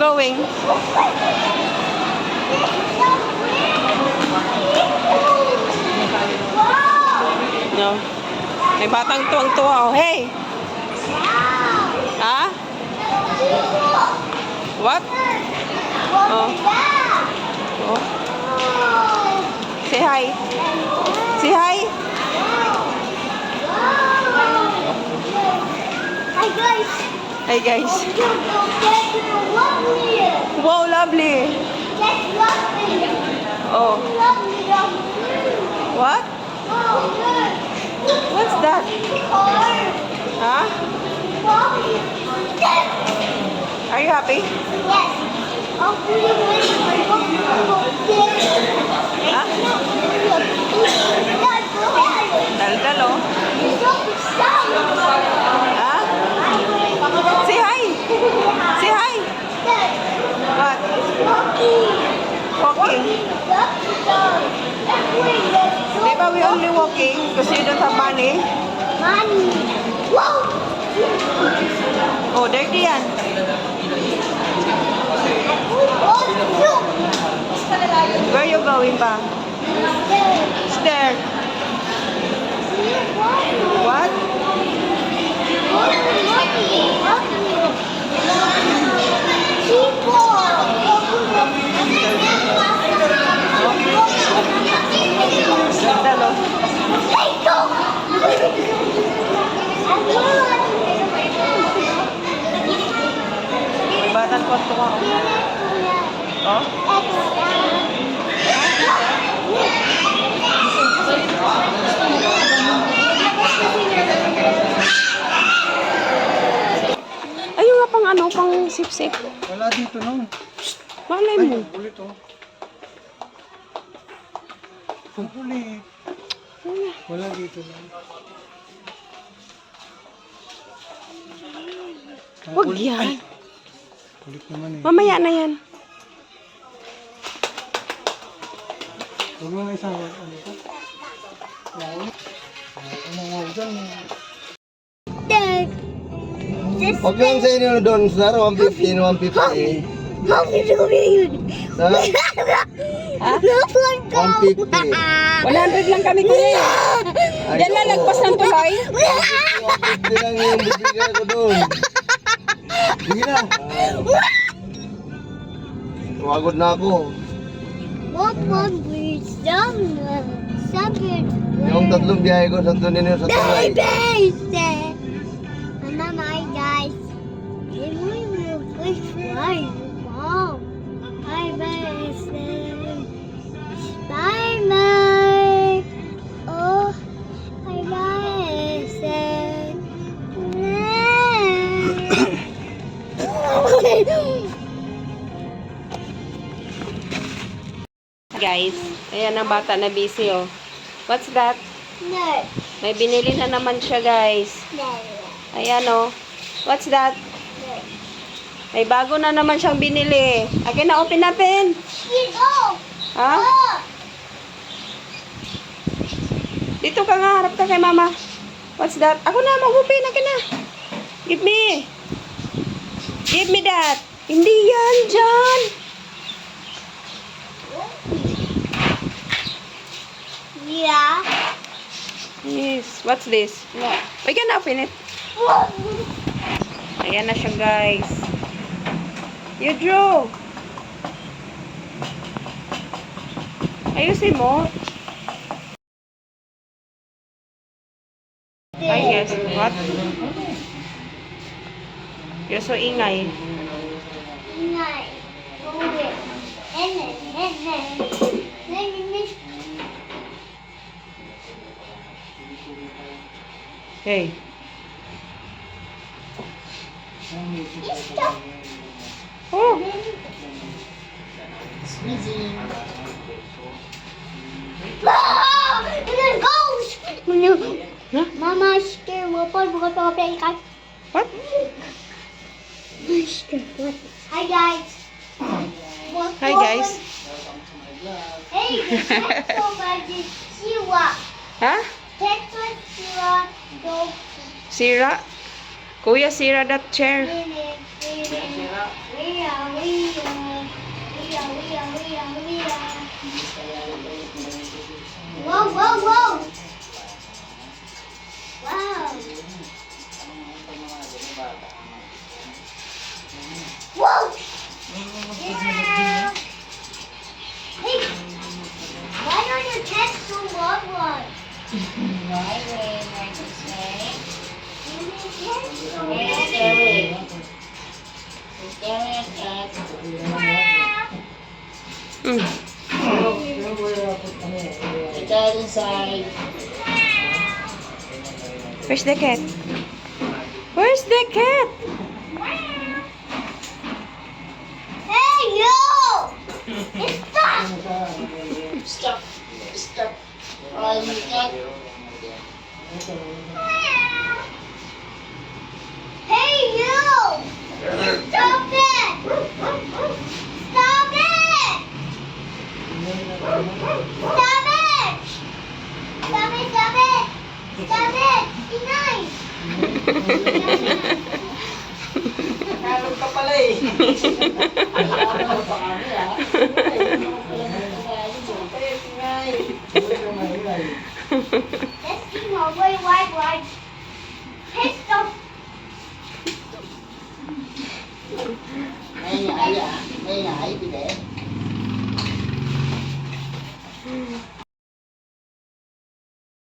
going? No. May batang tuwang-tuwa. Oh, hey! Ha? What? Oh. Oh. Say hi. Say hi. Hi guys. Hi guys. Lovely. Wow, lovely. That's lovely. Oh. Lovely. What? Oh, good. What's that? Car. Huh? Mommy. Are you happy? Yes. Oh, we Huh? Dal-dal, oh. Huh? Say hi. Say hi. What? Walking. Di ba we only walking because you don't have money? Money. Whoa. Oh, dirty yan. Where you going pa? Stair. What? Dal, oh. May batang tuwa. Oh? Ayun nga pang ano, pang sip-sip. Wala dito no. Malay mo. Ulit oh. Ulit. Wala dito no. Huwag yan. Ulit naman eh. Mamaya na yan. Huwag mo na isang ano pa. Ano dyan. Dad. Huwag lang sa inyo doon, sir. 150, 150. Mommy, look at you. Sir, Ha? 150. 100 lang kami kuya. Diyan na lagpas ng tulay. 150 lang yung bibigay ko doon. Sige na. Pagod na ako. What one please? Seven. Yung tatlong biyahe ko, santo ninyo sa tulay. Baby. Mama, hi guys. Can we please fly? Wow. Hi, baby. Bye, bye. Oh, hi, Guys, ayan ang bata na busy oh. What's that? No. May binili na naman siya guys. No. Ayan oh. What's that? No. May bago na naman siyang binili. Akin na, open natin. Oh. Ha? Oh. Dito ka nga, harap ka kay mama. What's that? Ako na, mag-open. Akin na. Give me. Give me that. Hindi yan, John. Yeah. Yes. What's this? We can open it. Ayan na siya, guys. You drew. Ayusin mo. I guess. What? You're so ingay. Nice. Hey. Oh. Mama, scared. Buka ikan. What? Hi guys. Hi, guys. Hey, Teto Magic Siwa. Ha? Teto Siwa. Sira? Kuya, sira that chair. Wait. Whoa, whoa, whoa! Wow! Whoa! Yeah! Hey! Why don't you test the love one? Mm. Where's the cat? Where's the cat? Hey, you! Stop! Stop. Stop. Oh, you got Hey, you! Stop it! Stop it! Stop it! Stop it, stop it! Stop it! Inay! Meron ka pala eh. Ano pa kami ah? Let's see more. Why? Hey, stop! May ay ah. May ay, bide.